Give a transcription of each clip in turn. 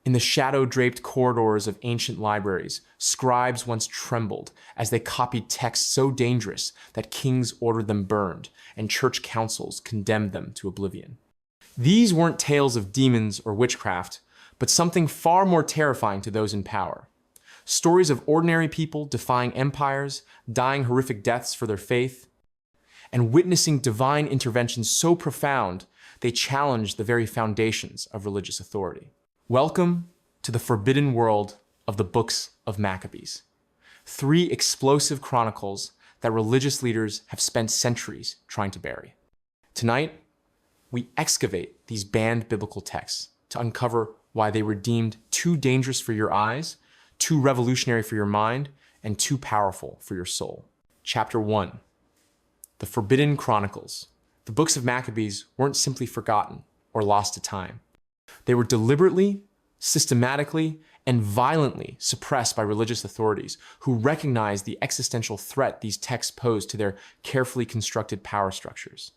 In the shadow-draped corridors of ancient libraries, scribes once trembled as they copied texts so dangerous that kings ordered them burned and church councils condemned them to oblivion. These weren't tales of demons or witchcraft, but something far more terrifying to those in power. Stories of ordinary people defying empires, dying horrific deaths for their faith, and witnessing divine intervention so profound they challenged the very foundations of religious authority. Welcome to the forbidden world of the Books of Maccabees, 3 explosive chronicles that religious leaders have spent centuries trying to bury. Tonight, we excavate these banned biblical texts to uncover why they were deemed too dangerous for your eyes, too revolutionary for your mind, and too powerful for your soul. Chapter 1. The Forbidden Chronicles. The Books of Maccabees weren't simply forgotten or lost to time. They were deliberately, systematically, and violently suppressed by religious authorities who recognized the existential threat these texts posed to their carefully constructed power structures.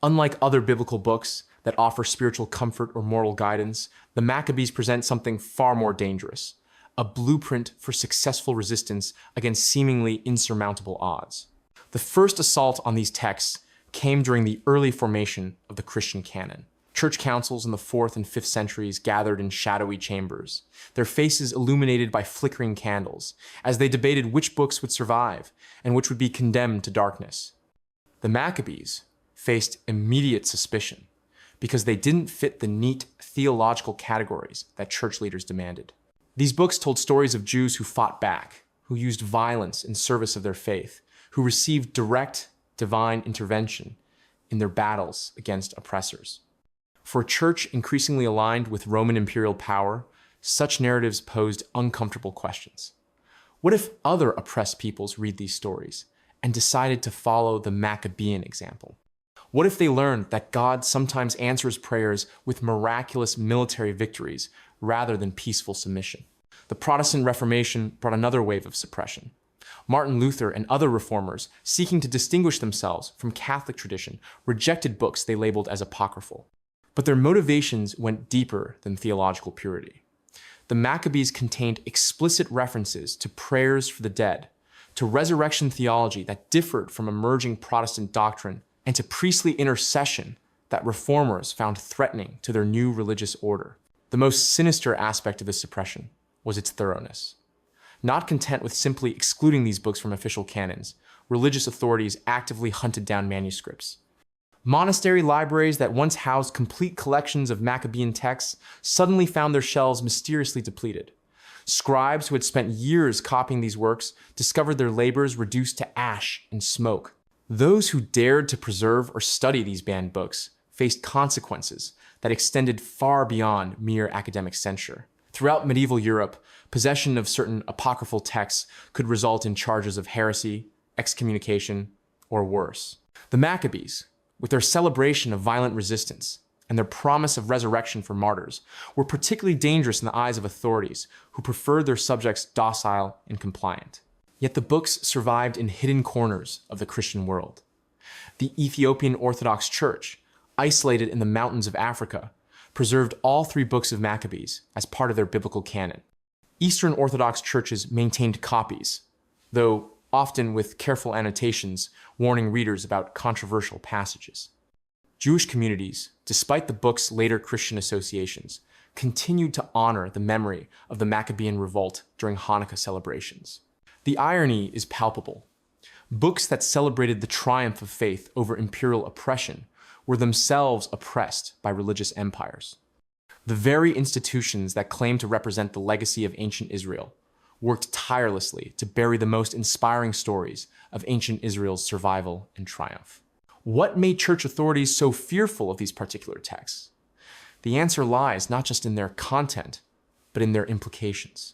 Unlike other biblical books that offer spiritual comfort or moral guidance, the Maccabees present something far more dangerous, a blueprint for successful resistance against seemingly insurmountable odds. The first assault on these texts came during the early formation of the Christian canon. Church councils in the 4th and 5th centuries gathered in shadowy chambers, their faces illuminated by flickering candles, as they debated which books would survive and which would be condemned to darkness. The Maccabees faced immediate suspicion because they didn't fit the neat theological categories that church leaders demanded. These books told stories of Jews who fought back, who used violence in service of their faith, who received direct divine intervention in their battles against oppressors. For a church increasingly aligned with Roman imperial power, such narratives posed uncomfortable questions. What if other oppressed peoples read these stories and decided to follow the Maccabean example? What if they learned that God sometimes answers prayers with miraculous military victories rather than peaceful submission? The Protestant Reformation brought another wave of suppression. Martin Luther and other reformers, seeking to distinguish themselves from Catholic tradition, rejected books they labeled as apocryphal. But their motivations went deeper than theological purity. The Maccabees contained explicit references to prayers for the dead, to resurrection theology that differed from emerging Protestant doctrine, and to priestly intercession that reformers found threatening to their new religious order. The most sinister aspect of this suppression was its thoroughness. Not content with simply excluding these books from official canons, religious authorities actively hunted down manuscripts. Monastery libraries that once housed complete collections of Maccabean texts suddenly found their shelves mysteriously depleted. Scribes who had spent years copying these works discovered their labors reduced to ash and smoke. Those who dared to preserve or study these banned books faced consequences that extended far beyond mere academic censure. Throughout medieval Europe, possession of certain apocryphal texts could result in charges of heresy, excommunication, or worse. The Maccabees, with their celebration of violent resistance and their promise of resurrection for martyrs, were particularly dangerous in the eyes of authorities who preferred their subjects docile and compliant. Yet the books survived in hidden corners of the Christian world. The Ethiopian Orthodox Church, isolated in the mountains of Africa, preserved all 3 books of Maccabees as part of their biblical canon. Eastern Orthodox churches maintained copies, though often with careful annotations warning readers about controversial passages. Jewish communities, despite the book's later Christian associations, continued to honor the memory of the Maccabean revolt during Hanukkah celebrations. The irony is palpable. Books that celebrated the triumph of faith over imperial oppression were themselves oppressed by religious empires. The very institutions that claim to represent the legacy of ancient Israel worked tirelessly to bury the most inspiring stories of ancient Israel's survival and triumph. What made church authorities so fearful of these particular texts? The answer lies not just in their content, but in their implications.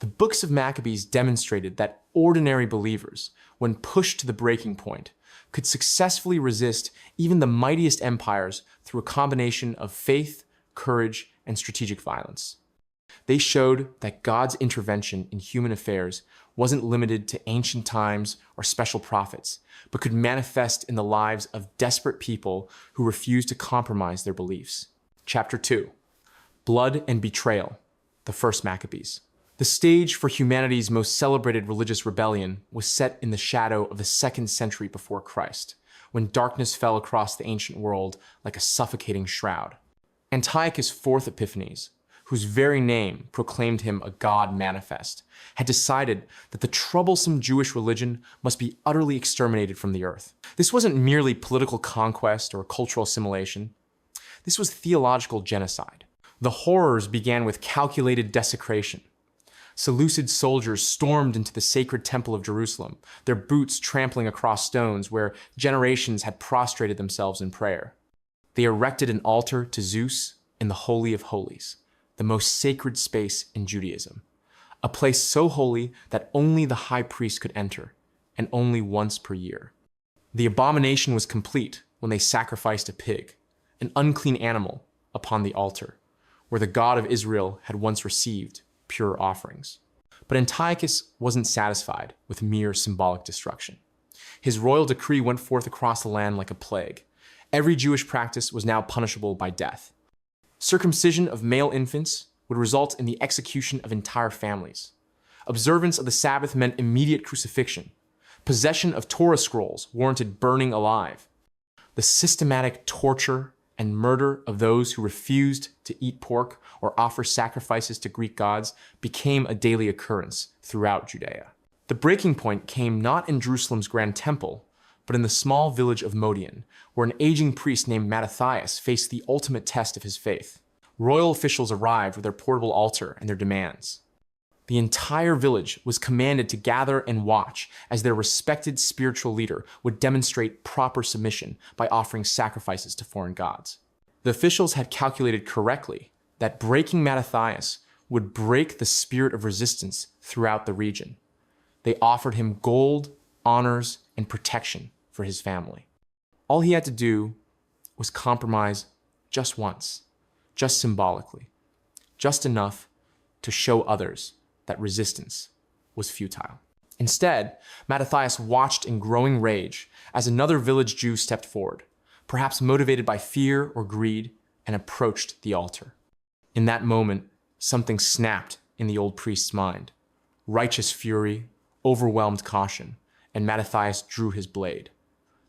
The Books of Maccabees demonstrated that ordinary believers, when pushed to the breaking point, could successfully resist even the mightiest empires through a combination of faith, courage, and strategic violence. They showed that God's intervention in human affairs wasn't limited to ancient times or special prophets, but could manifest in the lives of desperate people who refused to compromise their beliefs. Chapter 2. Blood and Betrayal, the First Maccabees. The stage for humanity's most celebrated religious rebellion was set in the shadow of the 2nd century before Christ, when darkness fell across the ancient world like a suffocating shroud. Antiochus' 4th Epiphanes, whose very name proclaimed him a god manifest, had decided that the troublesome Jewish religion must be utterly exterminated from the earth. This wasn't merely political conquest or cultural assimilation. This was theological genocide. The horrors began with calculated desecration. Seleucid soldiers stormed into the sacred temple of Jerusalem, their boots trampling across stones where generations had prostrated themselves in prayer. They erected an altar to Zeus in the Holy of Holies, the most sacred space in Judaism, a place so holy that only the high priest could enter, and only once per year. The abomination was complete when they sacrificed a pig, an unclean animal, upon the altar, where the God of Israel had once received pure offerings. But Antiochus wasn't satisfied with mere symbolic destruction. His royal decree went forth across the land like a plague. Every Jewish practice was now punishable by death. Circumcision of male infants would result in the execution of entire families. Observance of the Sabbath meant immediate crucifixion. Possession of Torah scrolls warranted burning alive. The systematic torture and murder of those who refused to eat pork or offer sacrifices to Greek gods became a daily occurrence throughout Judea. The breaking point came not in Jerusalem's grand temple, but in the small village of Modian, where an aging priest named Mattathias faced the ultimate test of his faith. Royal officials arrived with their portable altar and their demands. The entire village was commanded to gather and watch as their respected spiritual leader would demonstrate proper submission by offering sacrifices to foreign gods. The officials had calculated correctly that breaking Mattathias would break the spirit of resistance throughout the region. They offered him gold, honors, and protection for his family. All he had to do was compromise just once, just symbolically, just enough to show others that resistance was futile. Instead, Mattathias watched in growing rage as another village Jew stepped forward, perhaps motivated by fear or greed, and approached the altar. In that moment, something snapped in the old priest's mind. Righteous fury, overwhelmed caution, and Mattathias drew his blade.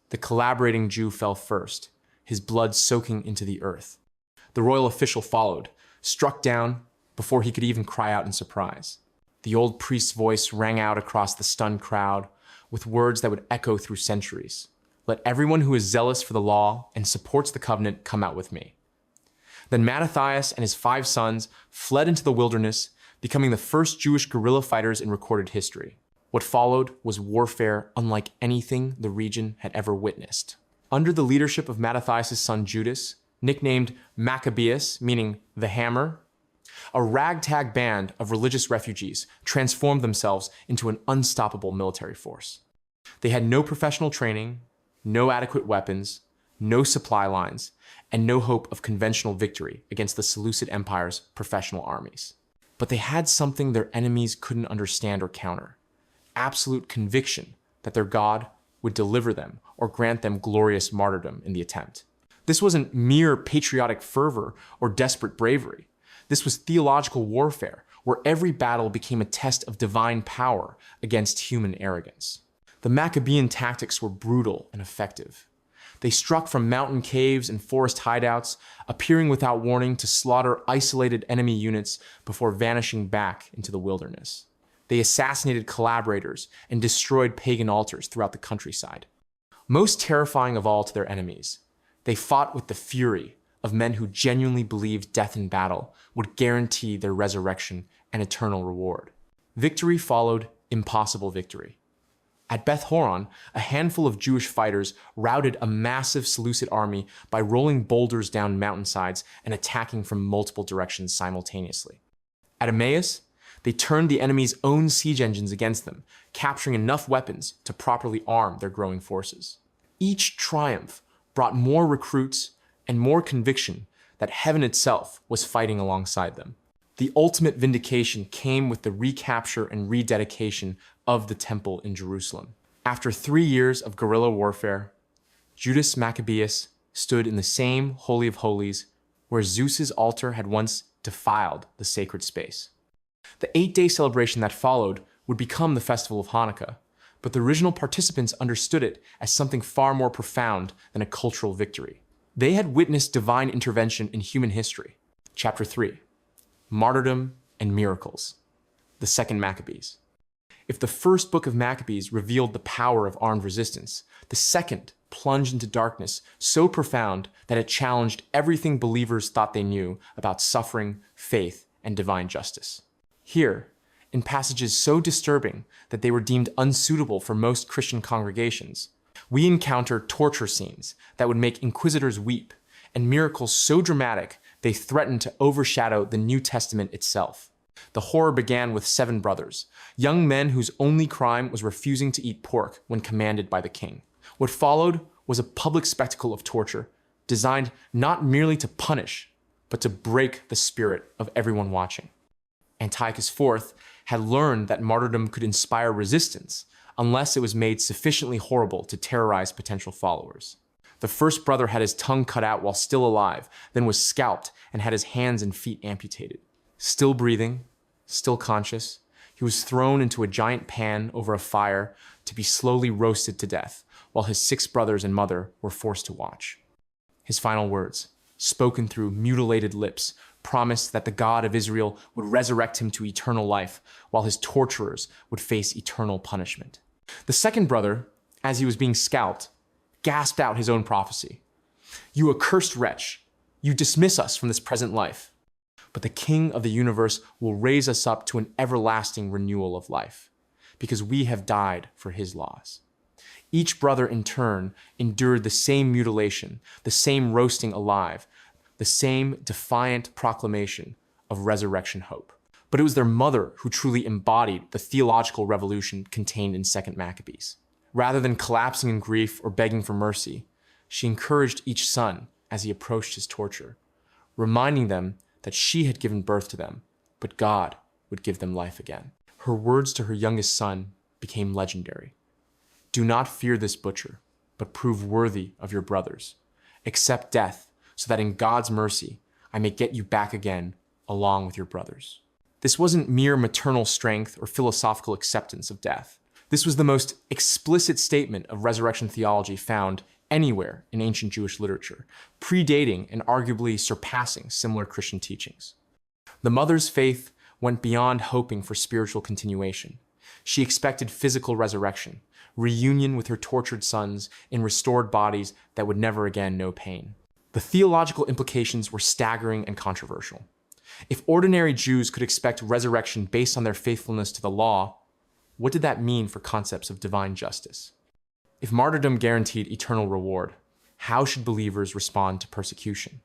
The collaborating Jew fell first, his blood soaking into the earth. The royal official followed, struck down before he could even cry out in surprise. The old priest's voice rang out across the stunned crowd with words that would echo through centuries. Let everyone who is zealous for the law and supports the covenant come out with me. Then Mattathias and his 5 sons fled into the wilderness, becoming the first Jewish guerrilla fighters in recorded history. What followed was warfare unlike anything the region had ever witnessed. Under the leadership of Mattathias' son Judas, nicknamed Maccabeus, meaning the hammer, a ragtag band of religious refugees transformed themselves into an unstoppable military force. They had no professional training, no adequate weapons, no supply lines, and no hope of conventional victory against the Seleucid Empire's professional armies. But they had something their enemies couldn't understand or counter: absolute conviction that their God would deliver them or grant them glorious martyrdom in the attempt. This wasn't mere patriotic fervor or desperate bravery. This was theological warfare, where every battle became a test of divine power against human arrogance. The Maccabean tactics were brutal and effective. They struck from mountain caves and forest hideouts, appearing without warning to slaughter isolated enemy units before vanishing back into the wilderness. They assassinated collaborators and destroyed pagan altars throughout the countryside. Most terrifying of all to their enemies, they fought with the fury of men who genuinely believed death in battle would guarantee their resurrection and eternal reward. Victory followed impossible victory. At Beth Horon, a handful of Jewish fighters routed a massive Seleucid army by rolling boulders down mountainsides and attacking from multiple directions simultaneously. At Emmaus, they turned the enemy's own siege engines against them, capturing enough weapons to properly arm their growing forces. Each triumph brought more recruits and more conviction that heaven itself was fighting alongside them. The ultimate vindication came with the recapture and rededication of the temple in Jerusalem. After 3 years of guerrilla warfare, Judas Maccabeus stood in the same Holy of Holies where Zeus's altar had once defiled the sacred space. The 8-day celebration that followed would become the festival of Hanukkah, but the original participants understood it as something far more profound than a cultural victory. They had witnessed divine intervention in human history. Chapter 3. Martyrdom and Miracles. The Second Maccabees. If the first book of Maccabees revealed the power of armed resistance, the second plunged into darkness so profound that it challenged everything believers thought they knew about suffering, faith, and divine justice. Here, in passages so disturbing that they were deemed unsuitable for most Christian congregations, we encounter torture scenes that would make inquisitors weep, and miracles so dramatic they threatened to overshadow the New Testament itself. The horror began with 7 brothers, young men whose only crime was refusing to eat pork when commanded by the king. What followed was a public spectacle of torture, designed not merely to punish, but to break the spirit of everyone watching. Antiochus IV had learned that martyrdom could inspire resistance unless it was made sufficiently horrible to terrorize potential followers. The first brother had his tongue cut out while still alive, then was scalped and had his hands and feet amputated. Still breathing, still conscious, he was thrown into a giant pan over a fire to be slowly roasted to death, while his 6 brothers and mother were forced to watch. His final words, spoken through mutilated lips, promised that the God of Israel would resurrect him to eternal life, while his torturers would face eternal punishment. The second brother, as he was being scalped, gasped out his own prophecy. "You accursed wretch, you dismiss us from this present life. But the King of the universe will raise us up to an everlasting renewal of life, because we have died for his laws." Each brother in turn endured the same mutilation, the same roasting alive, the same defiant proclamation of resurrection hope. But it was their mother who truly embodied the theological revolution contained in 2 Maccabees. Rather than collapsing in grief or begging for mercy, she encouraged each son as he approached his torture, reminding them that she had given birth to them, but God would give them life again. Her words to her youngest son became legendary. "Do not fear this butcher, but prove worthy of your brothers. Accept death, so that in God's mercy I may get you back again along with your brothers." This wasn't mere maternal strength or philosophical acceptance of death. This was the most explicit statement of resurrection theology found anywhere in ancient Jewish literature, predating and arguably surpassing similar Christian teachings. The mother's faith went beyond hoping for spiritual continuation. She expected physical resurrection, reunion with her tortured sons in restored bodies that would never again know pain. The theological implications were staggering and controversial. If ordinary Jews could expect resurrection based on their faithfulness to the law, what did that mean for concepts of divine justice? If martyrdom guaranteed eternal reward, how should believers respond to persecution?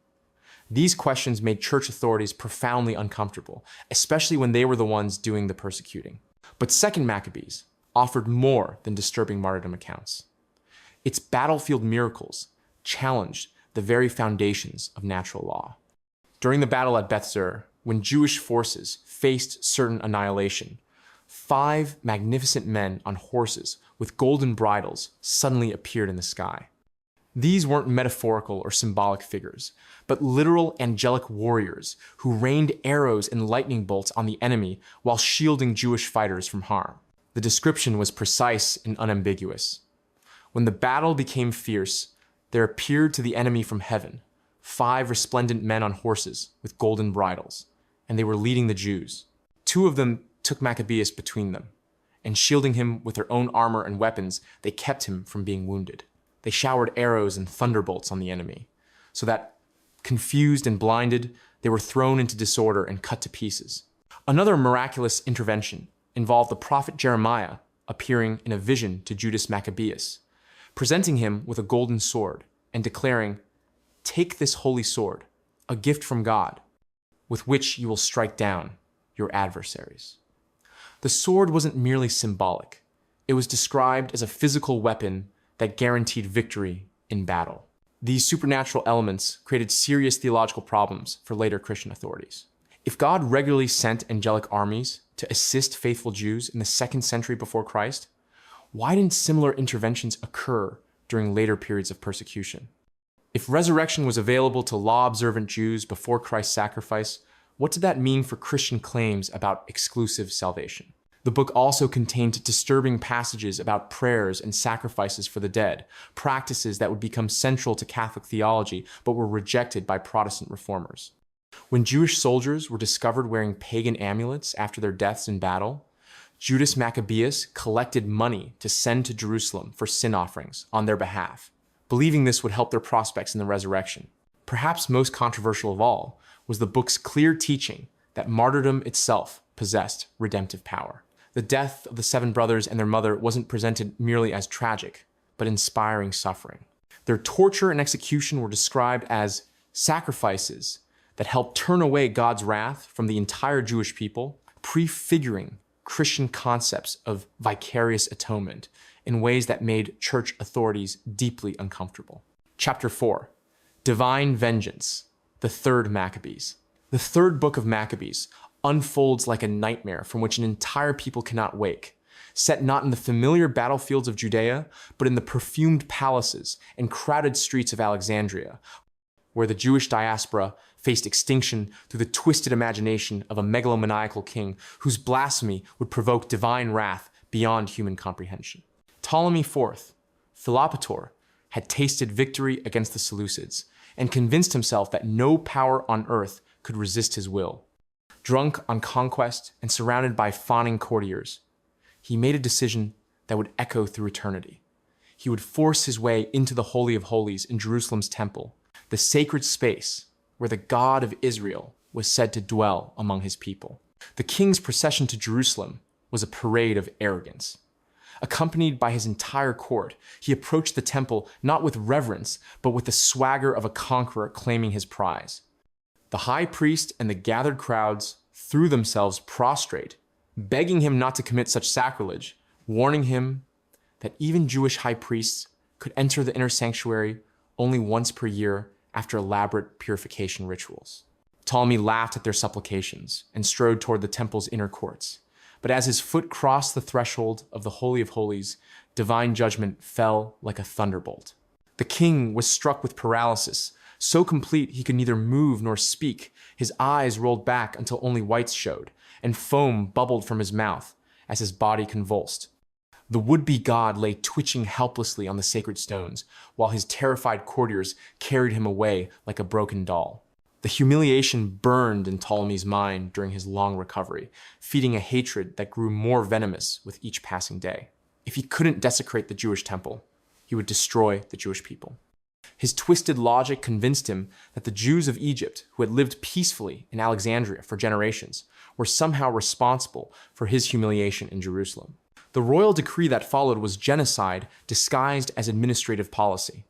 These questions made church authorities profoundly uncomfortable, especially when they were the ones doing the persecuting. But 2 Maccabees offered more than disturbing martyrdom accounts. Its battlefield miracles challenged the very foundations of natural law. During the battle at Beth-zur, when Jewish forces faced certain annihilation, 5 magnificent men on horses with golden bridles suddenly appeared in the sky. These weren't metaphorical or symbolic figures, but literal angelic warriors who rained arrows and lightning bolts on the enemy while shielding Jewish fighters from harm. The description was precise and unambiguous. When the battle became fierce, there appeared to the enemy from heaven 5 resplendent men on horses with golden bridles, and they were leading the Jews. 2 of them took Maccabeus between them, and shielding him with their own armor and weapons, they kept him from being wounded. They showered arrows and thunderbolts on the enemy, so that, confused and blinded, they were thrown into disorder and cut to pieces. Another miraculous intervention involved the prophet Jeremiah appearing in a vision to Judas Maccabeus, presenting him with a golden sword and declaring, "Take this holy sword, a gift from God, with which you will strike down your adversaries." The sword wasn't merely symbolic. It was described as a physical weapon that guaranteed victory in battle. These supernatural elements created serious theological problems for later Christian authorities. If God regularly sent angelic armies to assist faithful Jews in the 2nd century before Christ, why didn't similar interventions occur during later periods of persecution? If resurrection was available to law-observant Jews before Christ's sacrifice, What did that mean for Christian claims about exclusive salvation? The book also contained disturbing passages about prayers and sacrifices for the dead, practices that would become central to Catholic theology but were rejected by Protestant reformers. When Jewish soldiers were discovered wearing pagan amulets after their deaths in battle, Judas Maccabeus collected money to send to Jerusalem for sin offerings on their behalf, believing this would help their prospects in the resurrection. Perhaps most controversial of all was the book's clear teaching that martyrdom itself possessed redemptive power. The death of the 7 brothers and their mother wasn't presented merely as tragic, but inspiring suffering. Their torture and execution were described as sacrifices that helped turn away God's wrath from the entire Jewish people, prefiguring Christian concepts of vicarious atonement in ways that made church authorities deeply uncomfortable. Chapter 4, Divine Vengeance, the Third Maccabees. The third book of Maccabees unfolds like a nightmare from which an entire people cannot wake, set not in the familiar battlefields of Judea, but in the perfumed palaces and crowded streets of Alexandria, where the Jewish diaspora faced extinction through the twisted imagination of a megalomaniacal king whose blasphemy would provoke divine wrath beyond human comprehension. Ptolemy IV, Philopator, had tasted victory against the Seleucids and convinced himself that no power on earth could resist his will. Drunk on conquest and surrounded by fawning courtiers, he made a decision that would echo through eternity. He would force his way into the Holy of Holies in Jerusalem's temple, the sacred space where the God of Israel was said to dwell among his people. The king's procession to Jerusalem was a parade of arrogance. Accompanied by his entire court, he approached the temple not with reverence, but with the swagger of a conqueror claiming his prize. The high priest and the gathered crowds threw themselves prostrate, begging him not to commit such sacrilege, warning him that even Jewish high priests could enter the inner sanctuary only once per year after elaborate purification rituals. Ptolemy laughed at their supplications and strode toward the temple's inner courts. But as his foot crossed the threshold of the Holy of Holies, divine judgment fell like a thunderbolt. The king was struck with paralysis, so complete he could neither move nor speak. His eyes rolled back until only whites showed, and foam bubbled from his mouth as his body convulsed. The would-be god lay twitching helplessly on the sacred stones, while his terrified courtiers carried him away like a broken doll. The humiliation burned in Ptolemy's mind during his long recovery, feeding a hatred that grew more venomous with each passing day. If he couldn't desecrate the Jewish temple, he would destroy the Jewish people. His twisted logic convinced him that the Jews of Egypt, who had lived peacefully in Alexandria for generations, were somehow responsible for his humiliation in Jerusalem. The royal decree that followed was genocide disguised as administrative policy.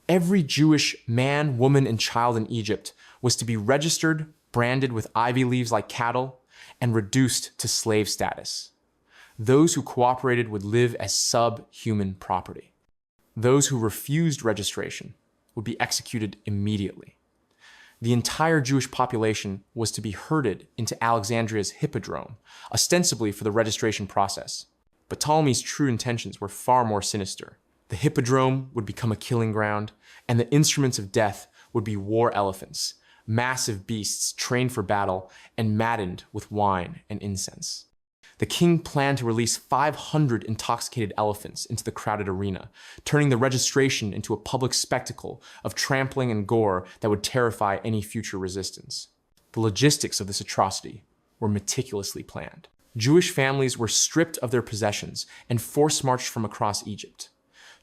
Every Jewish man, woman, and child in Egypt was to be registered, branded with ivy leaves like cattle, and reduced to slave status. Those who cooperated would live as subhuman property. Those who refused registration would be executed immediately. The entire Jewish population was to be herded into Alexandria's hippodrome, ostensibly for the registration process. But Ptolemy's true intentions were far more sinister. The hippodrome would become a killing ground, and the instruments of death would be war elephants, massive beasts trained for battle and maddened with wine and incense. The king planned to release 500 intoxicated elephants into the crowded arena, turning the registration into a public spectacle of trampling and gore that would terrify any future resistance. The logistics of this atrocity were meticulously planned. Jewish families were stripped of their possessions and force-marched from across Egypt.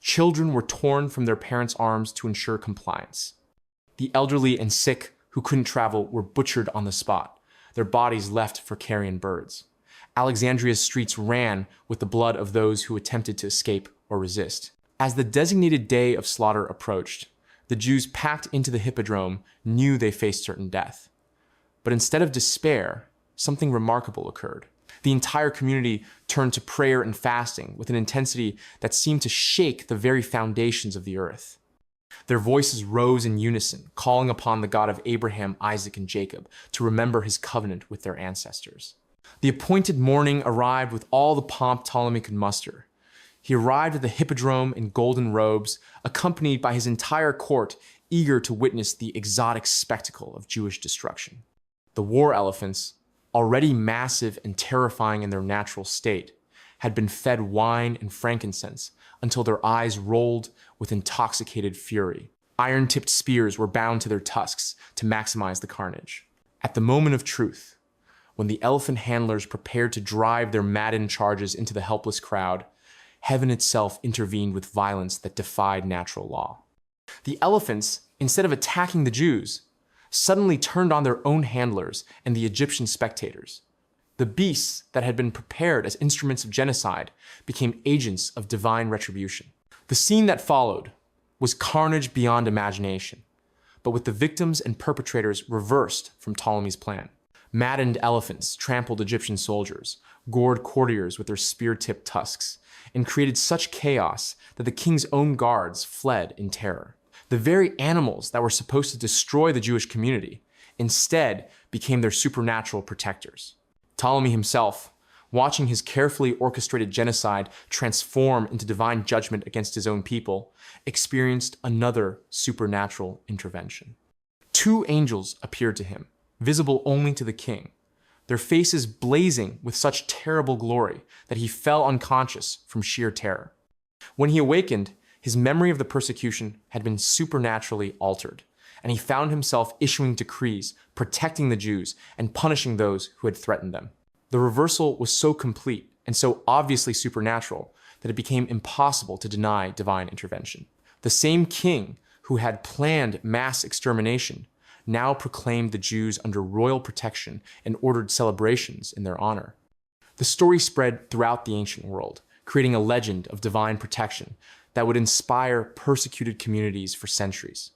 Children were torn from their parents' arms to ensure compliance. The elderly and sick who couldn't travel were butchered on the spot, their bodies left for carrion birds. Alexandria's streets ran with the blood of those who attempted to escape or resist. As the designated day of slaughter approached, the Jews packed into the hippodrome knew they faced certain death. But instead of despair, something remarkable occurred. The entire community turned to prayer and fasting with an intensity that seemed to shake the very foundations of the earth. Their voices rose in unison, calling upon the God of Abraham, Isaac, and Jacob to remember his covenant with their ancestors. The appointed morning arrived with all the pomp Ptolemy could muster. He arrived at the hippodrome in golden robes, accompanied by his entire court, eager to witness the exotic spectacle of Jewish destruction. The war elephants, already massive and terrifying in their natural state, had been fed wine and frankincense until their eyes rolled with intoxicated fury. Iron-tipped spears were bound to their tusks to maximize the carnage. At the moment of truth, when the elephant handlers prepared to drive their maddened charges into the helpless crowd, heaven itself intervened with violence that defied natural law. The elephants, instead of attacking the Jews, suddenly turned on their own handlers and the Egyptian spectators. The beasts that had been prepared as instruments of genocide became agents of divine retribution. The scene that followed was carnage beyond imagination, but with the victims and perpetrators reversed from Ptolemy's plan. Maddened elephants trampled Egyptian soldiers, gored courtiers with their spear-tipped tusks, and created such chaos that the king's own guards fled in terror. The very animals that were supposed to destroy the Jewish community instead became their supernatural protectors. Ptolemy himself, watching his carefully orchestrated genocide transform into divine judgment against his own people, experienced another supernatural intervention. 2 angels appeared to him, visible only to the king, their faces blazing with such terrible glory that he fell unconscious from sheer terror. When he awakened, his memory of the persecution had been supernaturally altered, and he found himself issuing decrees protecting the Jews and punishing those who had threatened them. The reversal was so complete and so obviously supernatural that it became impossible to deny divine intervention. The same king who had planned mass extermination now proclaimed the Jews under royal protection and ordered celebrations in their honor. The story spread throughout the ancient world, creating a legend of divine protection that would inspire persecuted communities for centuries.